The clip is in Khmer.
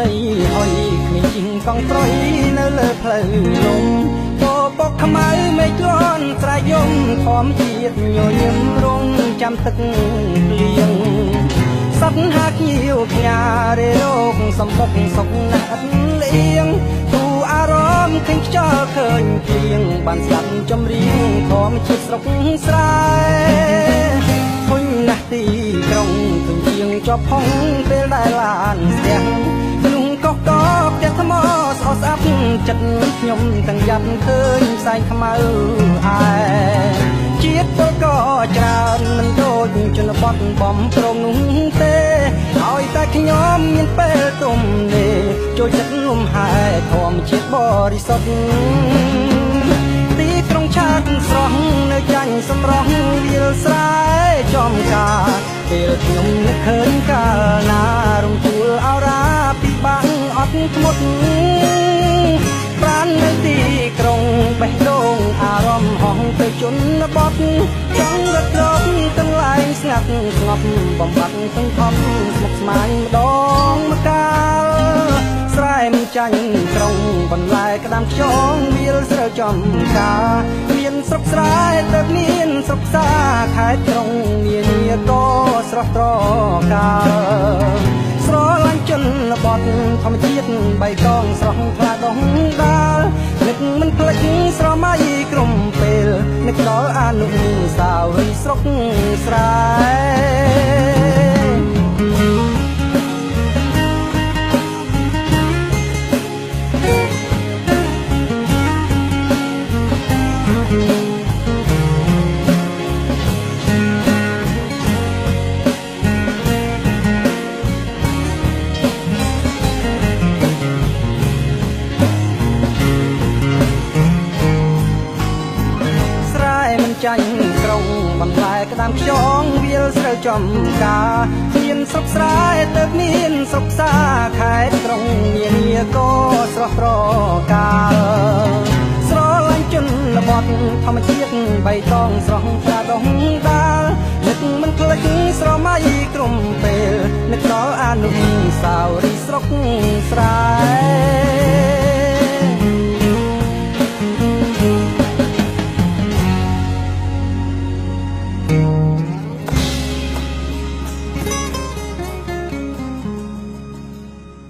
ដីហុយគ្មានជីងកង់ត្រុយនៅលើផ្លូវលំពពកខ្មៅមេឃលន់ស្រែយំធម្មជាតិញញឹមរងចាំទឹកលៀងសត្វហាគៀវខ្ញារេរោគសំបុកសុកណាត់លៀងទូអារម្មណ៍ឃើញខ្យល់ឃើញព្រៀងបានស្ដាប់ចម្រៀងធម្មជាតិស្រុកស្រែធុញណាស់ទីក្រុងឃើញជាងជាប់ផុងពេលដែលឡានស្ទះក្នុងកកកផ្ទះថ្មស្អស្អាប់ចិត្តខ្ញុំទាំងយ៉ាប់ឃើញផ្សែងខ្មៅឯជាតិពលក៏ច្រើនមិនដូចជនបទបំប្រងនោះទេឲ្យតែខ្ញុំមានពេលទុំនេះចូលចិត្តលំហែធម្មជាតិបរិសុទ្ធទីក្រុងឆាតស្រស់នៅចាញ់សម្រស់វាលស្រែចំការពេលខ្ញុំនឹកឃើញកាលណារំជួលអរាពិបាកអត់ធ្មត់ប្រាណនៅទីក្រុងបេះដូងអារម្មណ៍ហងទៅជនបទចង់រត់រកទាំងឡាយស្ងាត់ស្ងប់បំបត្តិទាំងខំស្មុគស្មាញម្ដងម្កាលស្រែមិនចាញ់ក្រុងបន្លែក្តាមខ្យងវាលស្រូវចំការមានស្រុកស្រែទៅមានស្រុកសាខេត្តក្រុងមាននាក៏ស្រស់ត្រកាលស្រឡាញ់ជនបទធម្មជាតិបៃតងស្រស់ថ្លាដងដាលនឹកមិនភ្លេចស្រមៃក្រុមពេលនឹកដល់អនុស្សាវរីយ៍ស្រុកស្រែចាញ់ក្រុងបន្លែក្តាមខ្យងវាលស្រូវចំការមានស្រុកស្រែទៅមានស្រុកសាខេត្តក្រុងមាននាក៏ស្រស់ត្រកាលស្រឡាញ់ជនបទធម្មជាតិបៃតងស្រស់ថ្លាដងដាលនឹកមិនភ្លេចស្រមៃក្រុមពេលនឹកដល់អនុស្សាវរីយ៍ស្រុក